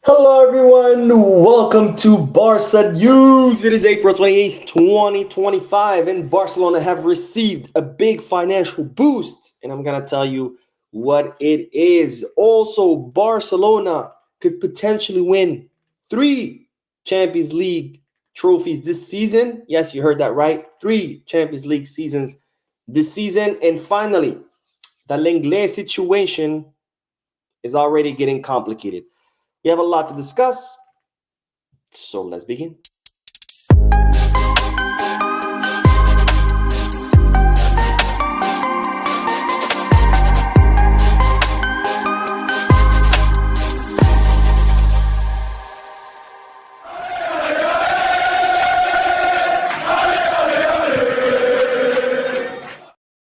Hello, everyone. Welcome to Barca News. It is April 28th, 2025, and Barcelona have received a big financial boost. And I'm going to tell you what it is. Also, Barcelona could potentially win three Champions League trophies this season. Yes, you heard that right. Three Champions League seasons this season. And finally, the Lenglet situation is already getting complicated. We have a lot to discuss, so let's begin.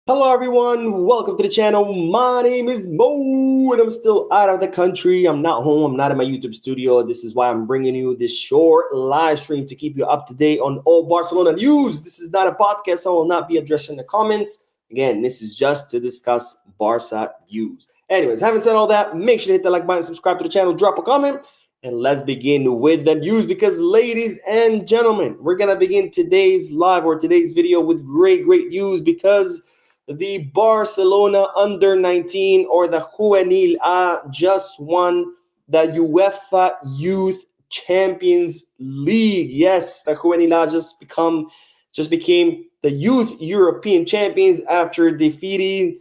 Hello, everyone. Welcome to the channel. My name is Mo, and I'm still out of the country. I'm not home. I'm not in my YouTube studio. This is why I'm bringing you this short live stream to keep you up to date on all Barcelona news. This is not a podcast. I will not be addressing the comments. Again, this is just to discuss Barca news. Anyways, having said all that, make sure to hit the like button, subscribe to the channel, drop a comment, and let's begin with the news because, ladies and gentlemen, we're going to begin today's live or today's video with great news because the Barcelona under-19 or the Juvenil A just won the UEFA Youth Champions League. Yes, the Juvenil A just became the Youth European Champions after defeating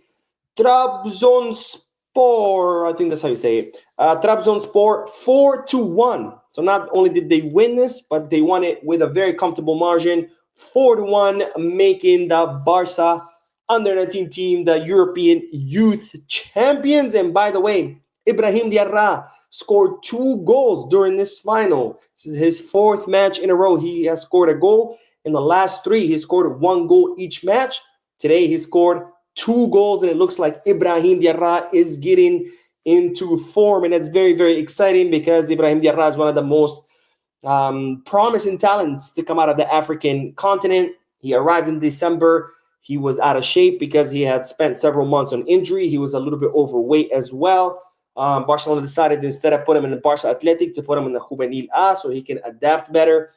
Trabzonspor. I think that's how you say it. Trabzonspor 4-1. So not only did they win this, but they won it with a very comfortable margin, 4-1, making the Barca under-19 team the European Youth Champions. And by the way, Ibrahim Diarra scored 2 goals during this final. This is his 4th match in a row. He has scored a goal. In the last 3, he scored 1 goal each match. Today, he scored 2 goals, and it looks like Ibrahim Diarra is getting into form. And that's very exciting because Ibrahim Diarra is one of the most promising talents to come out of the African continent. He arrived in December. He was out of shape because he had spent several months on injury. He was a little bit overweight as well. Barcelona decided instead of put him in the Barca Athletic to put him in the Juvenil A so he can adapt better.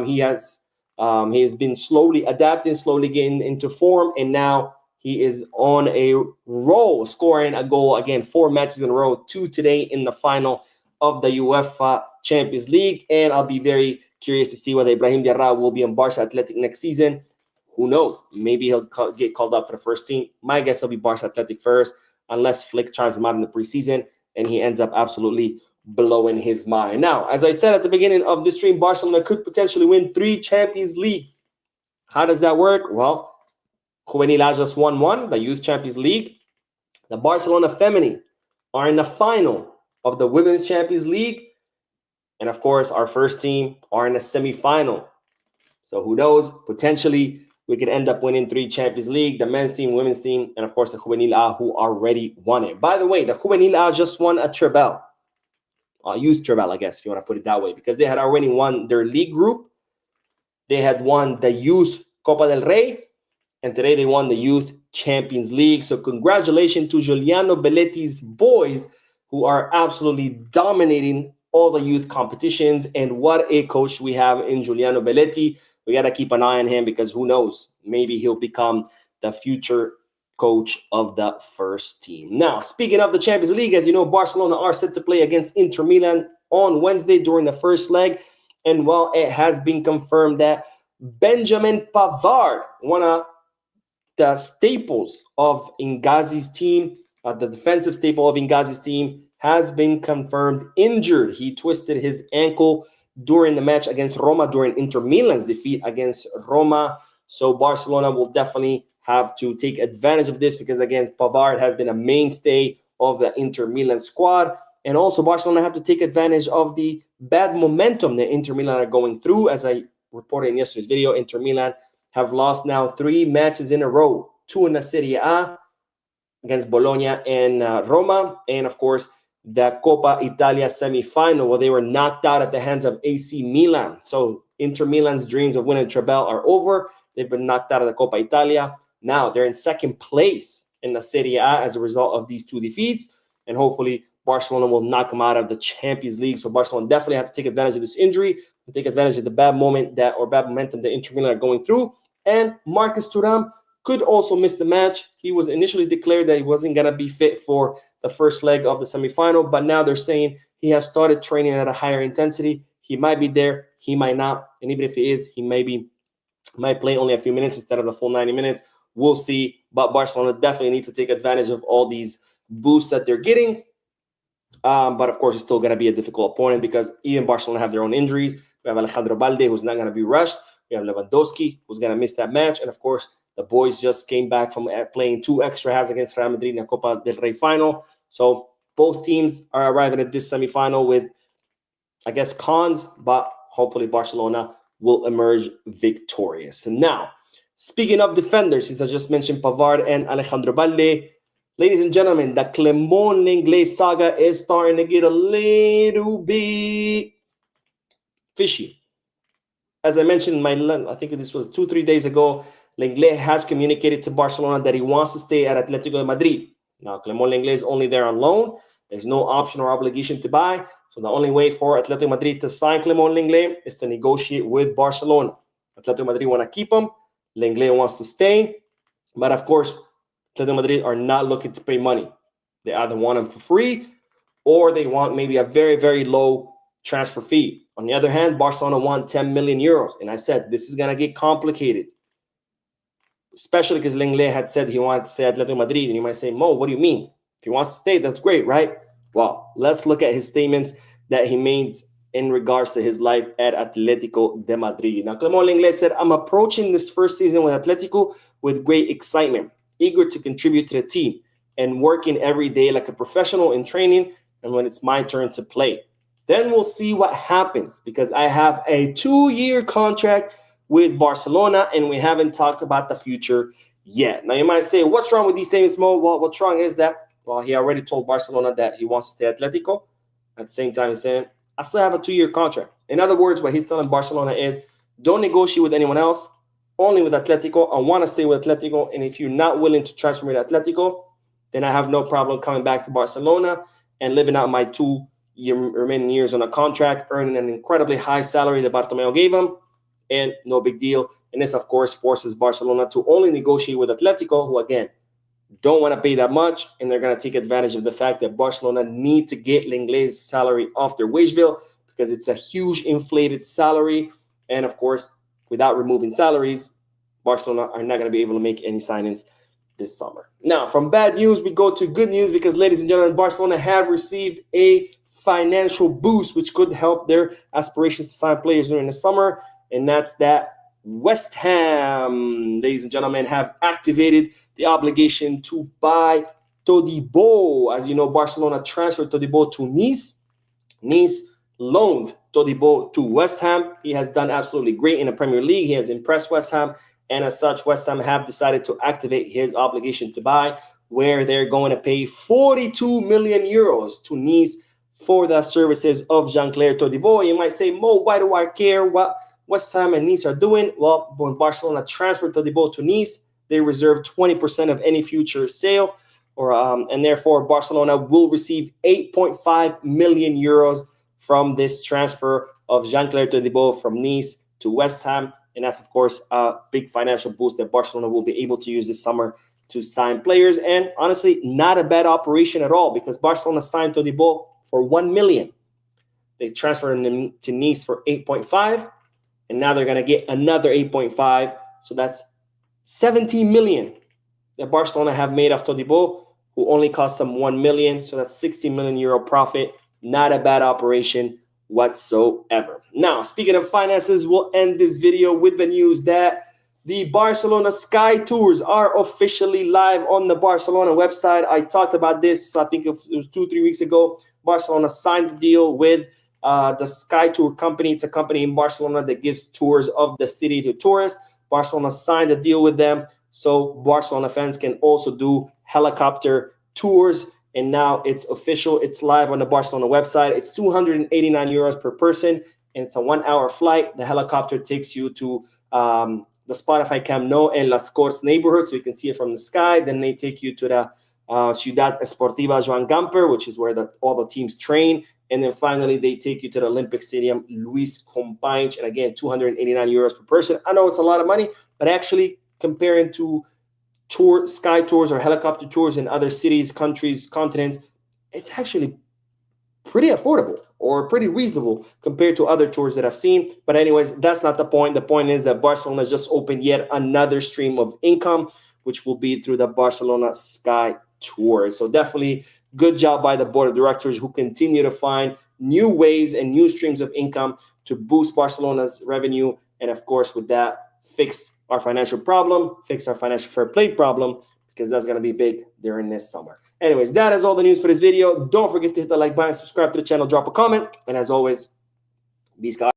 He has been slowly adapting, slowly getting into form, and now he is on a roll, scoring a goal again, 4 matches in a row, 2 today in the final of the UEFA Champions League. And I'll be very curious to see whether Ibrahim Diarra will be in Barca Athletic next season. Who knows? Maybe he'll get called up for the first team. My guess he'll be Barca Athletic first, unless Flick tries him out in the preseason and he ends up absolutely blowing his mind. Now, as I said at the beginning of this stream, Barcelona could potentially win 3 Champions Leagues. How does that work? Well, Juvenil A just won 1, the Youth Champions League. The Barcelona Femini are in the final of the Women's Champions League. And of course, our first team are in the semifinal. So who knows? Potentially, we could end up winning 3 Champions League, the men's team, women's team, and of course the Juvenil A who already won it. By the way, the Juvenil A just won a treble, a youth treble, I guess, if you want to put it that way, because they had already won their league group. They had won the Youth Copa del Rey, and today they won the Youth Champions League. So congratulations to Giuliano Belletti's boys who are absolutely dominating all the youth competitions. And what a coach we have in Giuliano Belletti. We got to keep an eye on him because who knows, maybe he'll become the future coach of the first team. Now, speaking of the Champions League, as you know, Barcelona are set to play against Inter Milan on Wednesday during the first leg. And well, it has been confirmed that Benjamin Pavard, one of the staples of Ingazi's team, the defensive staple of Ingazi's team, has been confirmed injured. He twisted his ankle during the match against Roma, during Inter Milan's defeat against Roma. So Barcelona will definitely have to take advantage of this because, again, Pavard has been a mainstay of the Inter Milan squad. And also Barcelona have to take advantage of the bad momentum that Inter Milan are going through. As I reported in yesterday's video, Inter Milan have lost now 3 matches in a row, 2 in the Serie A against Bologna and Roma, and of course the Coppa Italia semi-final where they were knocked out at the hands of AC Milan. So Inter Milan's dreams of winning treble are over. They've been knocked out of the Coppa Italia. Now they're in second place in the Serie A as a result of these 2 defeats, and hopefully Barcelona will knock him out of the Champions League. So Barcelona definitely have to take advantage of this injury and take advantage of the bad momentum that Inter Milan are going through. And Marcus Thuram could also miss the match. He was initially declared that he wasn't going to be fit for the first leg of the semifinal, but now they're saying he has started training at a higher intensity. He might be there, he might not. And even if he is, he might play only a few minutes instead of the full 90 minutes. We'll see. But Barcelona definitely needs to take advantage of all these boosts that they're getting. But of course, it's still going to be a difficult opponent because even Barcelona have their own injuries. We have Alejandro Balde, who's not going to be rushed. We have Lewandowski, who's going to miss that match. And of course, the boys just came back from playing 2 extra halves against Real Madrid in the Copa del Rey final. So both teams are arriving at this semifinal with, I guess, cons, but hopefully Barcelona will emerge victorious. And now, speaking of defenders, since I just mentioned Pavard and Alejandro Balde, ladies and gentlemen, the Clement Lenglet saga is starting to get a little bit fishy. As I mentioned, I think this was 2-3 days ago, Lenglet has communicated to Barcelona that he wants to stay at Atletico de Madrid. Now, Clement Lenglet is only there on loan. There's no option or obligation to buy. So the only way for Atletico Madrid to sign Clement Lenglet is to negotiate with Barcelona. Atletico Madrid want to keep him. Lenglet wants to stay. But of course, Atletico Madrid are not looking to pay money. They either want him for free or they want maybe a very, very low transfer fee. On the other hand, Barcelona want 10 million euros. And I said, this is going to get complicated, especially because Lenglet had said he wanted to stay at Atletico Madrid. And you might say, Mo, what do you mean? If he wants to stay, that's great, right? Well, let's look at his statements that he made in regards to his life at Atletico de Madrid. Now, Clement Lenglet said, I'm approaching this first season with Atletico with great excitement, eager to contribute to the team and working every day like a professional in training and when it's my turn to play. Then we'll see what happens because I have a 2-year contract with Barcelona and we haven't talked about the future yet. Now, you might say, what's wrong with these statements, Mo? Well, what's wrong is that, well, he already told Barcelona that he wants to stay at Atletico. At the same time, he's saying, I still have a 2-year contract. In other words, what he's telling Barcelona is, don't negotiate with anyone else, only with Atletico. I want to stay with Atletico, and if you're not willing to transfer me to Atletico, then I have no problem coming back to Barcelona and living out my 2 remaining years on a contract, earning an incredibly high salary that Bartomeu gave him, and no big deal. And this, of course, forces Barcelona to only negotiate with Atletico, who, again, don't want to pay that much, and they're going to take advantage of the fact that Barcelona need to get Lenglet's salary off their wage bill because it's a huge inflated salary. And, of course, without removing salaries, Barcelona are not going to be able to make any signings this summer. Now, from bad news, we go to good news because, ladies and gentlemen, Barcelona have received a financial boost, which could help their aspirations to sign players during the summer, and that's that West Ham, ladies and gentlemen, have activated the obligation to buy Todibo. As you know, Barcelona transferred Todibo to Nice. Nice loaned Todibo to West Ham. He has done absolutely great in the Premier League. He has impressed West Ham. And as such, West Ham have decided to activate his obligation to buy, where they're going to pay 42 million euros to Nice for the services of Jean-Claire Todibo. You might say, Mo, why do I care what West Ham and Nice are doing? Well, when Barcelona transferred Todibo to Nice, they reserve 20% of any future sale, and therefore Barcelona will receive 8.5 million euros from this transfer of Jean-Claire Todibo from Nice to West Ham. And that's, of course, a big financial boost that Barcelona will be able to use this summer to sign players. And honestly, not a bad operation at all because Barcelona signed Todibo for 1 million. They transferred him to Nice for 8.5, and now they're going to get another 8.5. So that's 17 million that Barcelona have made off Todibo, who only cost them 1 million. So that's 60 million euro profit. Not a bad operation whatsoever. Now, speaking of finances, we'll end this video with the news that the Barcelona Sky Tours are officially live on the Barcelona website. I talked about this, I think it was 2-3 weeks ago. Barcelona signed the deal with the Sky Tour company. It's a company in Barcelona that gives tours of the city to tourists. Barcelona signed a deal with them, so Barcelona fans can also do helicopter tours. And now it's official. It's live on the Barcelona website. It's 289 euros per person, and it's a 1-hour flight. The helicopter takes you to the Spotify Camp Nou and Las Corts neighborhood, so you can see it from the sky. Then they take you to the Ciudad Esportiva Joan Gamper, which is where all the teams train. And then finally, they take you to the Olympic Stadium, Luis Companys. And again, 289 euros per person. I know it's a lot of money, but actually comparing to sky tours or helicopter tours in other cities, countries, continents, it's actually pretty affordable or pretty reasonable compared to other tours that I've seen. But anyways, that's not the point. The point is that Barcelona has just opened yet another stream of income, which will be through the Barcelona Sky Tour. So definitely good job by the board of directors, who continue to find new ways and new streams of income to boost Barcelona's revenue. And of course, with that, fix our financial problem, fix our financial fair play problem, because that's going to be big during this summer. Anyways, that is all the news for this video. Don't forget to hit the like button, subscribe to the channel, drop a comment. And as always, peace, guys.